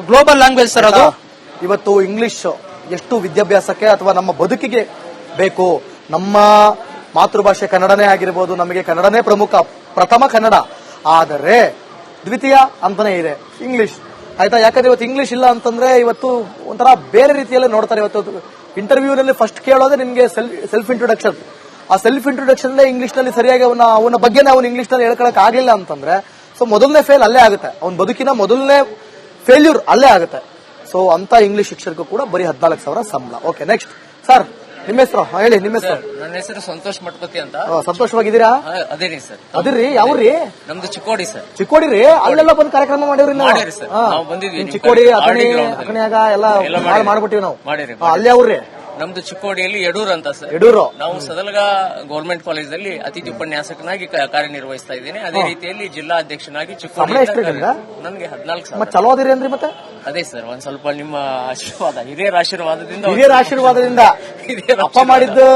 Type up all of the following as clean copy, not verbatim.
Global language sir ಅದು. ಇವತ್ತು English ಎಷ್ಟು ವಿದ್ಯಾಭ್ಯಾಸಕ್ಕೆ ಅಥವಾ ನಮ್ಮ ಬದುಕಿಗೆ ಬೇಕು. ನಮ್ಮ ಮಾತೃಭಾಷೆ ಕನ್ನಡನೇ ಆಗಿರ್ಬೋದು, ನಮಗೆ ಕನ್ನಡನೇ ಪ್ರಥಮ ಕನ್ನಡ, ಆದರೆ ದ್ವಿತೀಯ ಅಂತಾನೆ ಇದೆ ಇಂಗ್ಲಿಷ್. ಆಯ್ತಾ? ಯಾಕಂದ್ರೆ ಇವತ್ತು ಇಂಗ್ಲಿಷ್ ಇಲ್ಲ ಅಂತಂದ್ರೆ ಇವತ್ತು ಒಂಥರ ಬೇರೆ ರೀತಿಯಲ್ಲಿ ನೋಡ್ತಾರೆ. ಇವತ್ತು ಇಂಟರ್ವ್ಯೂನಲ್ಲಿ ಫಸ್ಟ್ ಕೇಳೋದೇ ನಿಮ್ಗೆ ಸೆಲ್ಫ್ ಇಂಟ್ರೊಡಕ್ಷನ್. ಆ ಸೆಲ್ಫ್ ಇಂಟ್ರೊಡಕ್ಷನ್ ಇಂಗ್ಲಿಷ್ ನಲ್ಲಿ ಸರಿಯಾಗಿ ಅವನ ಬಗ್ಗೆ ಅವನು ಇಂಗ್ಲಿಷ್ ನಲ್ಲಿ ಹೇಳ್ಕೊಳಕ್ ಆಗ್ಲಿಲ್ಲ ಅಂತಂದ್ರೆ ಸೊ ಮೊದಲನೇ ಫೇಲ್ ಅಲ್ಲೇ ಆಗುತ್ತೆ. ಅವನ ಬದುಕಿನ ಮೊದಲನೇ ಫೇಲ್ಯೂರ್ ಅಲ್ಲೇ ಆಗುತ್ತೆ. ಸೊ ಅಂತ ಇಂಗ್ಲಿಷ್ ಶಿಕ್ಷಕರು ಕೂಡ ಬರೀ 14,000 ಸಂಬಳ. ಓಕೆ, ನೆಕ್ಸ್ಟ್ ಸರ್, ನಿಮ್ಮ ಹೆಸರು ಹೇಳಿ. ನಿಮ್ಮ ಹೆಸರು? ನನ್ನ ಹೆಸರು ಸಂತೋಷ್ ಮಠಪತಿ ಅಂತ. ಸಂತೋಷವಾಗಿದ್ದೀರಾ? ಅದೇ ರೀ ಸರ್. ಅದಿರಿ ಯಾವ್ರಿ? ನಮ್ದು ಚಿಕ್ಕೋಡಿ ಸರ್. ಚಿಕ್ಕೋಡಿ ರೀ? ಅಲ್ಲೆಲ್ಲ ಬಂದು ಕಾರ್ಯಕ್ರಮ ಮಾಡಿವ್ರಿ ಸರ್. ನಾವು ಬಂದಿದ್ವಿ ಚಿಕ್ಕೋಡಿ ಅಕಣಿಯಾಗ ಎಲ್ಲ ಮಾಡ್ಬಿಟ್ಟಿವಿ ನಾವು. ಮಾಡಿರಿ. ಅಲ್ಲಿ ಅವ್ರಿ? ನಮ್ದು ಚಿಕ್ಕೋಡಿಯಲ್ಲಿ ಯಡೂರ್ ಅಂತ ಸರ್. ಯಡೂರು. ನಾವು ಸದಲಗ ಗವರ್ಮೆಂಟ್ ಕಾಲೇಜಲ್ಲಿ ಅತಿಥಿ ಉಪನ್ಯಾಸಕನಾಗಿ ಕಾರ್ಯನಿರ್ವಹಿಸ್ತಾ ಇದ್ದೀನಿ. ಅದೇ ರೀತಿಯಲ್ಲಿ ಜಿಲ್ಲಾ ಅಧ್ಯಕ್ಷನಾಗಿ ಚಿಕ್ಕೋಡಿ. ನನಗೆ 14,000. ಚಲೋ ಅದಿರಿ ಅಂದ್ರಿ? ಮತ್ತೆ ಅದೇ ಸರ್, ಒಂದ್ ಸ್ವಲ್ಪ ನಿಮ್ಮ ಆಶೀರ್ವಾದ, ಹಿರಿಯರ ಆಶೀರ್ವಾದದಿಂದ ಅಪ್ಪ ಮಾಡಿದ್ದು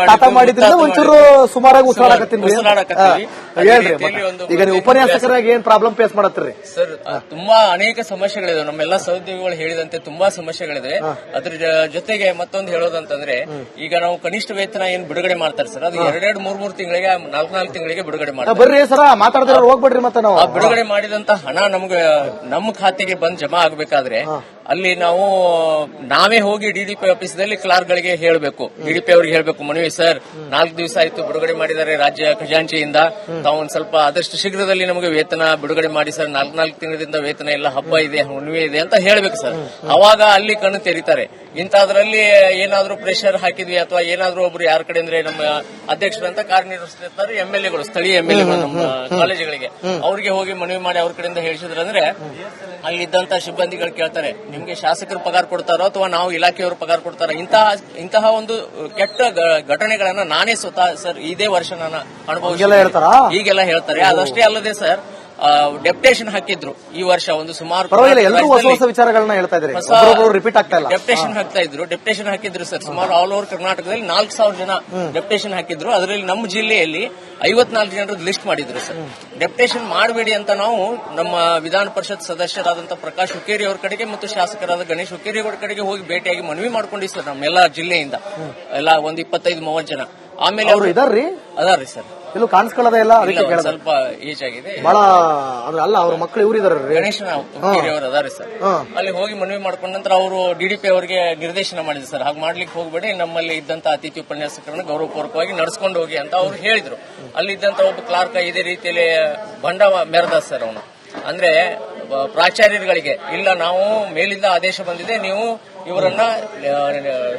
ತಾತ ಮಾಡಿದ್ರಿಂದ ಒಂಚೂರು ಸುಮಾರಾಗಿ ಉಸಿರಾಡಕತ್ತೀನಿ. ಹೇಳ್ರಿ, ಈಗ ನೀವು ಉಪನ್ಯಾಸಕರಾಗಿ ಏನ್ ಪ್ರಾಬ್ಲಮ್ ಫೇಸ್ ಮಾಡತ್ತೀರಿ ಸರ್? ತುಂಬಾ ಅನೇಕ ಸಮಸ್ಯೆಗಳಿವೆ. ನಮ್ಮೆಲ್ಲ ಸಹೋದ್ಯೋಗಿಗಳು ಹೇಳಿದಂತೆ ತುಂಬಾ ಸಮಸ್ಯೆಗಳಿವೆ. ಅದ್ರ ಜೊತೆಗೆ ಮತ್ತೊಂದು ಹೇಳೋದಂತಂದ್ರೆ, ಈಗ ನಾವು ಕನಿಷ್ಠ ವೇತನ ಏನ್ ಬಿಡುಗಡೆ ಮಾಡ್ತಾರೆ ಸರ್, ಅದು 2-3 ತಿಂಗಳಿಗೆ 4 ತಿಂಗಳಿಗೆ ಬಿಡುಗಡೆ ಮಾಡ್ತಾರೆ. ಬರ್ರಿ ಸರ, ಮಾತಾಡಿದ್ರೆ ಹೋಗ್ಬಿಡ್ರಿ. ಮತ್ತೆ ನಾವು ಬಿಡುಗಡೆ ಮಾಡಿದಂತ ಹಣ ನಮ್ಗೆ ನಮ್ಮ ಖಾತೆಗೆ ಬಂದ್ ಜಮಾ ಆಗ್ಬೇಕಾದ್ರೆ ಅಲ್ಲಿ ನಾವು ನಾವೇ ಹೋಗಿ ಡಿಡಿಪಿ ಆಫೀಸ್ನಲ್ಲಿ ಕ್ಲಾರ್ಕ್ ಗಳಿಗೆ ಹೇಳಬೇಕು, ಡಿಡಿಪಿ ಅವ್ರಿಗೆ ಹೇಳಬೇಕು, ಮನವಿ ಸರ್ 4 ದಿವಸ ಆಯ್ತು ಬಿಡುಗಡೆ ಮಾಡಿದ್ದಾರೆ ರಾಜ್ಯ ಖಜಾಂಚಿಯಿಂದ, ತಾವು ಒಂದ್ ಸ್ವಲ್ಪ ಆದಷ್ಟು ಶೀಘ್ರದಲ್ಲಿ ನಮಗೆ ವೇತನ ಬಿಡುಗಡೆ ಮಾಡಿ ಸರ್, 4 ತಿಂಗಳಿಂದ ವೇತನ ಇಲ್ಲ, ಹಬ್ಬ ಇದೆ, ಹುಣ್ಣಿಮೆ ಇದೆ ಅಂತ ಹೇಳಬೇಕು ಸರ್. ಅವಾಗ ಅಲ್ಲಿ ಕಣ್ಣು ತೆರೀತಾರೆ. ಇಂತದ್ರಲ್ಲಿ ಏನಾದ್ರೂ ಪ್ರೆಷರ್ ಹಾಕಿದ್ವಿ ಅಥವಾ ಏನಾದ್ರೂ ಒಬ್ರು ಯಾರ ಕಡೆ ಅಂದ್ರೆ ನಮ್ಮ ಅಧ್ಯಕ್ಷರಂತ ಕಾರ್ಯನಿರ್ವಹಿಸ್ತಿರ್ತಾರೆ MLAಗಳು, ಸ್ಥಳೀಯ MLAಗಳು ನಮ್ಮ ಕಾಲೇಜುಗಳಿಗೆ, ಅವ್ರಿಗೆ ಹೋಗಿ ಮನವಿ ಮಾಡಿ ಅವ್ರ ಕಡೆಯಿಂದ ಹೇಳಿಸಿದ್ರಂದ್ರೆ ಅಲ್ಲಿದ್ದಂತ ಸಿಬ್ಬಂದಿಗಳು ಕೇಳ್ತಾರೆ, ನಿಮ್ಗೆ ಶಾಸಕರು ಪಗಾರ ಕೊಡ್ತಾರೋ ಅಥವಾ ನಾವು ಇಲಾಖೆಯವರು ಪಗಾರ ಕೊಡ್ತಾರೋ? ಇಂತಹ ಒಂದು ಕೆಟ್ಟ ಘಟನೆಗಳನ್ನ ನಾನೇ ಸ್ವತಃ ಸರ್ ಇದೇ ವರ್ಷ ನಾನು ಅನುಭವಿಸಿಲ್ಲ. ಈಗೆಲ್ಲ ಹೇಳ್ತಾರೆ. ಅದಷ್ಟೇ ಅಲ್ಲದೆ ಸರ್, ಡೆಪ್ಟೇಷನ್ ಹಾಕಿದ್ರು ಈ ವರ್ಷ ಒಂದು ಸುಮಾರು ವಿಚಾರಗಳನ್ನ ಹೇಳ್ತಾ ಇದ್ದಾರೆ. ಡೆಪ್ಟೇಷನ್ ಹಾಕಿದ್ರು ಸರ್. ಸುಮಾರು ಆಲ್ ಓವರ್ ಕರ್ನಾಟಕದಲ್ಲಿ 4,000 ಜನ ಡೆಪ್ಟೇಷನ್ ಹಾಕಿದ್ರು. ಅದರಲ್ಲಿ ನಮ್ಮ ಜಿಲ್ಲೆಯಲ್ಲಿ 54 ಜನರದ್ದು ಲಿಸ್ಟ್ ಮಾಡಿದ್ರು ಸರ್. ಡೆಪ್ಟೇಷನ್ ಮಾಡಬೇಡಿ ಅಂತ ನಾವು ನಮ್ಮ ವಿಧಾನ ಪರಿಷತ್ ಸದಸ್ಯರಾದಂತ ಪ್ರಕಾಶ್ ಹುಕ್ಕೇರಿ ಅವ್ರ ಕಡೆಗೆ ಮತ್ತು ಶಾಸಕರಾದ ಗಣೇಶ್ ಹುಕ್ಕೇರಿ ಅವರ ಕಡೆಗೆ ಹೋಗಿ ಭೇಟಿಯಾಗಿ ಮನವಿ ಮಾಡ್ಕೊಂಡಿವಿ ಸರ್. ನಮ್ಮೆಲ್ಲ ಜಿಲ್ಲೆಯಿಂದ ಎಲ್ಲ ಒಂದು 25-30 ಜನ. ಆಮೇಲೆ ಅವರು ಅದಾರ್ರಿ ಸರ್, ಎಲ್ಲೂ ಕಾಣಿಸ್ಕೊಳ್ಳೋದೇ ಇಲ್ಲ. ಅದಕ್ಕೆ ಸ್ವಲ್ಪ ಏಜ್ ಆಗಿದೆ ಬಹಳ. ಅಲ್ಲ, ಅವ್ರ ಮಕ್ಕಳು ಇವ್ರು ಇದಾರೆ, ಗಣೇಶ್ ಅವರು ಅದಾರೆ ಸರ್. ಅಲ್ಲಿ ಹೋಗಿ ಮನವಿ ಮಾಡ್ಕೊಂಡ ನಂತರ ಅವರು ಡಿಡಿಪಿ ಅವರಿಗೆ ನಿರ್ದೇಶನ ಮಾಡಿದ್ರು ಸರ್, ಹಾಗೆ ಮಾಡ್ಲಿಕ್ಕೆ ಹೋಗ್ಬೇಡಿ, ನಮ್ಮಲ್ಲಿ ಇದ್ದಂತ ಅತಿಥಿ ಉಪನ್ಯಾಸಕರನ್ನ ಗೌರವಪೂರ್ವಕವಾಗಿ ನಡೆಸ್ಕೊಂಡು ಹೋಗಿ ಅಂತ ಅವ್ರು ಹೇಳಿದ್ರು. ಅಲ್ಲಿ ಇದ್ದಂತ ಒಬ್ಬ ಕ್ಲಾರ್ಕ್ ಇದೇ ರೀತಿಯಲ್ಲಿ ಬಂಡ ಮೆರೆದ ಸರ್. ಅವನು ಅಂದ್ರೆ ಪ್ರಾಚಾರ್ಯರುಗಳಿಗೆ, ಇಲ್ಲ ನಾವು ಮೇಲಿಂದ ಆದೇಶ ಬಂದಿದೆ, ನೀವು ಇವರನ್ನ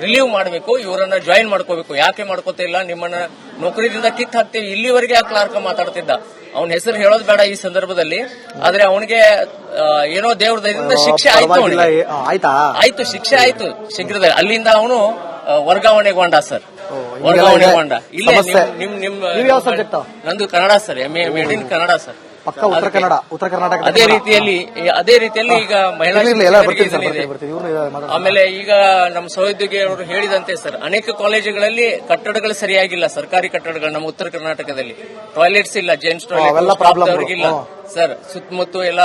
ರಿಲೀವ್ ಮಾಡಬೇಕು, ಇವರನ್ನ ಜಾಯಿನ್ ಮಾಡ್ಕೋಬೇಕು. ಯಾಕೆ ಮಾಡ್ಕೋತಾ ಇಲ್ಲ, ನಿಮ್ಮನ್ನ ನೌಕರಿದಿಂದ ಕಿತ್ ಹಾಕ್ತೀವಿ. ಇಲ್ಲಿವರೆಗೆ ಆ ಕ್ಲಾರ್ಕ್ ಮಾತಾಡ್ತಿದ್ದ. ಅವನ ಹೆಸರು ಹೇಳೋದು ಬೇಡ ಈ ಸಂದರ್ಭದಲ್ಲಿ, ಆದ್ರೆ ಅವನಿಗೆ ಏನೋ ದೇವ್ರ ದಯದಿಂದ ಶಿಕ್ಷೆ ಆಯ್ತು, ಶಿಕ್ಷೆ ಆಯ್ತು ಶೀಘ್ರದಲ್ಲಿ. ಅಲ್ಲಿಂದ ಅವನು ವರ್ಗಾವಣೆಗೊಂಡ ಸರ್, ವರ್ಗಾವಣೆಗೊಂಡ. ಇಲ್ಲೇ ನಂದು Kannada sir, MA made in Kannada sir, ಪಕ್ಕ ಉತ್ತರ ಕರ್ನಾಟಕ. ಅದೇ ರೀತಿಯಲ್ಲಿ ಈಗ ಮಹಿಳಾ ಆಮೇಲೆ ಈಗ ನಮ್ಮ ಸಹೋದ್ಯೋಗಿ ಅವರು ಹೇಳಿದಂತೆ ಸರ್, ಅನೇಕ ಕಾಲೇಜುಗಳಲ್ಲಿ ಕಟ್ಟಡಗಳು ಸರಿಯಾಗಿಲ್ಲ, ಸರ್ಕಾರಿ ಕಟ್ಟಡಗಳು ನಮ್ಮ ಉತ್ತರ ಕರ್ನಾಟಕದಲ್ಲಿ ಟಾಯ್ಲೆಟ್ಸ್ ಇಲ್ಲ, ಜೆಂಟ್ಸ್ ಟಾಯ್ಲೆಟ್ ಇಲ್ಲ ಸರ್. ಸುತ್ತಮುತ್ತ ಎಲ್ಲ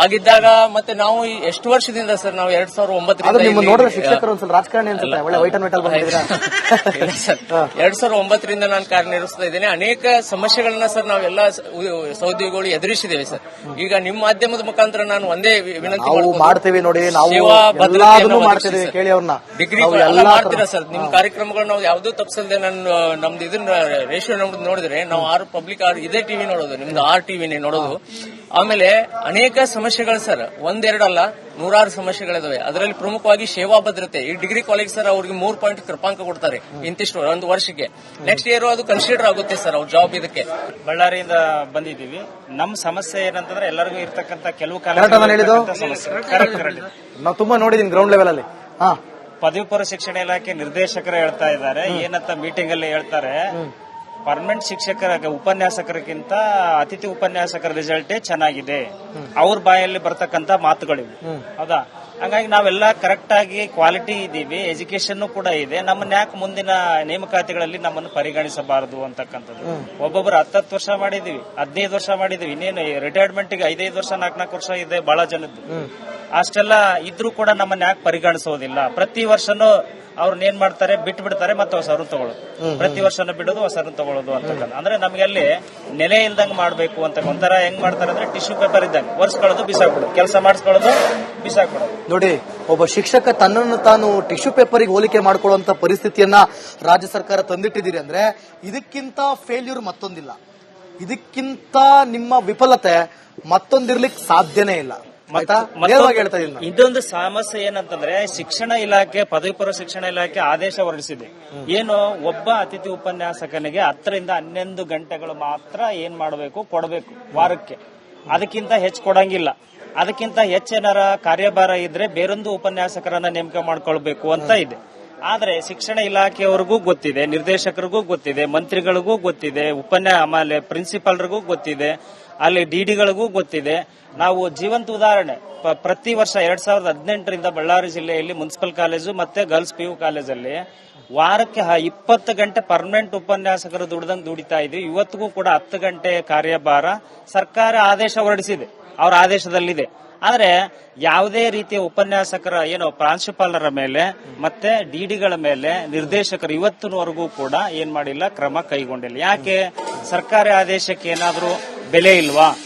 ಆಗಿದ್ದಾಗ ಮತ್ತೆ ನಾವು ಎಷ್ಟು ವರ್ಷದಿಂದ ಸರ್, ನಾವು 2009ರಿಂದ ನಾನು ಕಾರ್ಯನಿರ್ವಹಿಸ್ತಾ ಇದ್ದೇನೆ. ಅನೇಕ ಸಮಸ್ಯೆಗಳನ್ನ ಸರ್ ನಾವೆಲ್ಲ ಸಹೋದ್ಯೋಗಿಗಳು ಎದುರಿಸಿದ್ದೇವೆ ಸರ್. ಈಗ ನಿಮ್ಮ ಮಾಧ್ಯಮದ ಮುಖಾಂತರ ನಾನು ಒಂದೇ ವಿನಂತಿ ಮಾಡ್ತೇವೆ ನೋಡಿ, ಡಿಗ್ರಿ ಮಾಡ್ತೀರಾ ಸರ್. ನಿಮ್ ಕಾರ್ಯಕ್ರಮಗಳು ನಾವು ಯಾವ್ದೂ ತಪ್ಪಿಸಲ್ದೆ ನಮ್ದು ಇದನ್ನ ರೇಷಿಯೋ ನೋಡಿದ್ರೆ ನಾವು 6 ಪಬ್ಲಿಕ್ ಇದೇ ಟಿವಿ ನೋಡೋದು, ನಿಮ್ದು 6 ಟಿವಿನೇ ನೋಡೋದು. ಆಮೇಲೆ ಅನೇಕ ಸಮಸ್ಯೆಗಳು ಸರ್, 1-2 ಅಲ್ಲ, 100 ಸಮಸ್ಯೆಗಳಿದಾವೆ. ಅದರಲ್ಲಿ ಪ್ರಮುಖವಾಗಿ ಸೇವಾ ಭದ್ರತೆ. ಈ ಡಿಗ್ರಿ ಕಾಲೇಜ್ ಸರ್ ಅವ್ರಿಗೆ 3 ಪಾಯಿಂಟ್ ಕೃಪಾಂಕ ಕೊಡ್ತಾರೆ ಇಂತಿಷ್ಟು ಒಂದು ವರ್ಷಕ್ಕೆ. ನೆಕ್ಸ್ಟ್ ಇಯರ್ ಅದು ಕನ್ಸಿಡರ್ ಆಗುತ್ತೆ ಸರ್ ಅವ್ರ ಜಾಬ್. ಇದಕ್ಕೆ ಬಳ್ಳಾರಿಯಿಂದ ಬಂದಿದ್ದೀವಿ. ನಮ್ಮ ಸಮಸ್ಯೆ ಏನಂತಂದ್ರೆ ಎಲ್ಲರಿಗೂ ಇರ್ತಕ್ಕಂಥ ಕೆಲವು ನಾವು ತುಂಬಾ ನೋಡಿದೀನಿ ಗ್ರೌಂಡ್ ಲೆವೆಲ್ ಅಲ್ಲಿ. ಪದವಿ ಪೂರ್ವ ಶಿಕ್ಷಣ ಇಲಾಖೆ ನಿರ್ದೇಶಕರು ಹೇಳ್ತಾ ಇದ್ದಾರೆ, ಏನಂತ ಮೀಟಿಂಗ್ ಅಲ್ಲಿ ಹೇಳ್ತಾರೆ, ಪರ್ಮನೆಂಟ್ ಶಿಕ್ಷಕರ ಉಪನ್ಯಾಸಕರಿಗಿಂತ ಅತಿಥಿ ಉಪನ್ಯಾಸಕರ ರಿಸಲ್ಟೇ ಚೆನ್ನಾಗಿದೆ. ಅವ್ರ ಬಾಯಲ್ಲಿ ಬರ್ತಕ್ಕಂತ ಮಾತುಗಳಿವೆ. ಹೌದಾ? ಹಾಗಾಗಿ ನಾವೆಲ್ಲ ಕರೆಕ್ಟ್ ಆಗಿ ಕ್ವಾಲಿಟಿ ಇದ್ದೀವಿ, ಎಜುಕೇಶನ್ ಕೂಡ ಇದೆ. ನಮ್ಮನ್ನ ಯಾಕೆ ಮುಂದಿನ ನೇಮಕಾತಿಗಳಲ್ಲಿ ನಮ್ಮನ್ನು ಪರಿಗಣಿಸಬಾರದು ಅಂತಕ್ಕಂಥದ್ದು. ಒಬ್ಬೊಬ್ಬರು 10 ವರ್ಷ ಮಾಡಿದೀವಿ, 15 ವರ್ಷ ಮಾಡಿದೀವಿ, ಇನ್ನೇನು ರಿಟೈರ್ಮೆಂಟ್ ಗೆ 5 ವರ್ಷ 4 ವರ್ಷ ಇದೆ ಬಹಳ ಜನದ್ದು. ಅಷ್ಟೆಲ್ಲ ಇದ್ರೂ ಕೂಡ ನಮ್ಮನ್ನ ಯಾಕೆ ಪರಿಗಣಿಸೋದಿಲ್ಲ? ಪ್ರತಿ ವರ್ಷನೂ ಅವ್ರನ್ನ ಏನ್ ಮಾಡ್ತಾರೆ, ಬಿಟ್ಟು ಬಿಡ್ತಾರೆ, ಮತ್ತೆ ಹೊಸರು ತಗೊಳ್ಳೋದು, ಪ್ರತಿ ವರ್ಷನೂ ಬಿಡೋದು, ಹೊಸರು ತಗೊಳ್ಳೋದು ಅಂತಕ್ಕಂಥ. ಅಂದ್ರೆ ನಮ್ಗೆ ಅಲ್ಲಿ ನೆಲೆ ಇಲ್ದಂಗ್ ಮಾಡ್ಬೇಕು ಅಂತ ಒಂಥರ ಹೆಂಗ್ ಮಾಡ್ತಾರೆ ಅಂದ್ರೆ ಟಿಶ್ಯೂ ಪೇಪರ್ ಇದ್ದಂಗೆ ಒರೆಸ್ಕೊಳ್ಳೋದು, ಬಿಸಾಕ್ಬಿಡೋದು, ಕೆಲಸ ಮಾಡಿಸ್ಕೊಳ್ಳೋದು, ಬಿಸಾಕ್ಬಿಡೋದು. ನೋಡಿ, ಒಬ್ಬ ಶಿಕ್ಷಕ ತನ್ನನ್ನು ತಾನು ಟಿಶ್ಯೂ ಪೇಪರ್ಗೆ ಹೋಲಿಕೆ ಮಾಡ್ಕೊಳ್ಳುವಂತ ಪರಿಸ್ಥಿತಿಯನ್ನ ರಾಜ್ಯ ಸರ್ಕಾರ ತಂದಿಟ್ಟಿದ್ದೀರಿ ಅಂದ್ರೆ ಇದಕ್ಕಿಂತ ಫೇಲ್ಯೂರ್ ಮತ್ತೊಂದಿಲ್ಲ, ಇದಕ್ಕಿಂತ ನಿಮ್ಮ ವಿಫಲತೆ ಮತ್ತೊಂದಿರ್ಲಿಕ್ಕೆ ಸಾಧ್ಯನೇ ಇಲ್ಲ. ಇದೊಂದು ಸಮಸ್ಯೆ ಏನಂತಂದ್ರೆ ಶಿಕ್ಷಣ ಇಲಾಖೆ, ಪದವಿ ಪೂರ್ವ ಶಿಕ್ಷಣ ಇಲಾಖೆ ಆದೇಶ ಹೊರಡಿಸಿದೆ. ಏನು, ಒಬ್ಬ ಅತಿಥಿ ಉಪನ್ಯಾಸಕನಿಗೆ 10 ರಿಂದ 11 ಗಂಟೆಗಳು ಮಾತ್ರ ಏನ್ ಮಾಡಬೇಕು, ಕೊಡಬೇಕು ವಾರಕ್ಕೆ. ಅದಕ್ಕಿಂತ ಹೆಚ್ಚು ಕೊಡಂಗಿಲ್ಲ. ಅದಕ್ಕಿಂತ ಹೆಚ್ಚೇನಾರ ಕಾರ್ಯಭಾರ ಇದ್ರೆ ಬೇರೊಂದು ಉಪನ್ಯಾಸಕರನ್ನ ನೇಮಕ ಮಾಡ್ಕೊಳ್ಬೇಕು ಅಂತ ಇದೆ. ಆದ್ರೆ ಶಿಕ್ಷಣ ಇಲಾಖೆಯವರಿಗೂ ಗೊತ್ತಿದೆ, ನಿರ್ದೇಶಕರಿಗೂ ಗೊತ್ತಿದೆ, ಮಂತ್ರಿಗಳಿಗೂ ಗೊತ್ತಿದೆ, ಆಮೇಲೆ ಪ್ರಿನ್ಸಿಪಾಲ್ರಿಗೂ ಗೊತ್ತಿದೆ, ಅಲ್ಲಿ ಡಿಡಿಗಳಿಗೂ ಗೊತ್ತಿದೆ. ನಾವು ಜೀವಂತ ಉದಾಹರಣೆ, ಪ್ರತಿ ವರ್ಷ 2018ರಿಂದ ಬಳ್ಳಾರಿ ಜಿಲ್ಲೆಯಲ್ಲಿ ಮುನ್ಸಿಪಲ್ ಕಾಲೇಜು ಮತ್ತೆ ಗರ್ಲ್ಸ್ PU ಕಾಲೇಜಲ್ಲಿ ವಾರಕ್ಕೆ 20 ಗಂಟೆ ಪರ್ಮನೆಂಟ್ ಉಪನ್ಯಾಸಕರು ದುಡಿದಂಗೆ ದುಡಿತಾ ಇದ್ವಿ. ಇವತ್ತಿಗೂ ಕೂಡ 10 ಗಂಟೆ ಕಾರ್ಯಭಾರ ಸರ್ಕಾರ ಆದೇಶ ಹೊರಡಿಸಿದೆ, ಅವರ ಆದೇಶದಲ್ಲಿದೆ. ಆದ್ರೆ ಯಾವುದೇ ರೀತಿಯ ಉಪನ್ಯಾಸಕರ ಪ್ರಾಂಶುಪಾಲರ ಮೇಲೆ ಮತ್ತೆ ಡಿಡಿಗಳ ಮೇಲೆ ನಿರ್ದೇಶಕರು ಇವತ್ತಿನವರೆಗೂ ಕೂಡ ಏನ್ ಮಾಡಿಲ್ಲ, ಕ್ರಮ ಕೈಗೊಂಡಿಲ್ಲ. ಯಾಕೆ? ಸರ್ಕಾರಿ ಆದೇಶಕ್ಕೆ ಏನಾದ್ರೂ ಬೆಲೆ ಇಲ್ವಾ?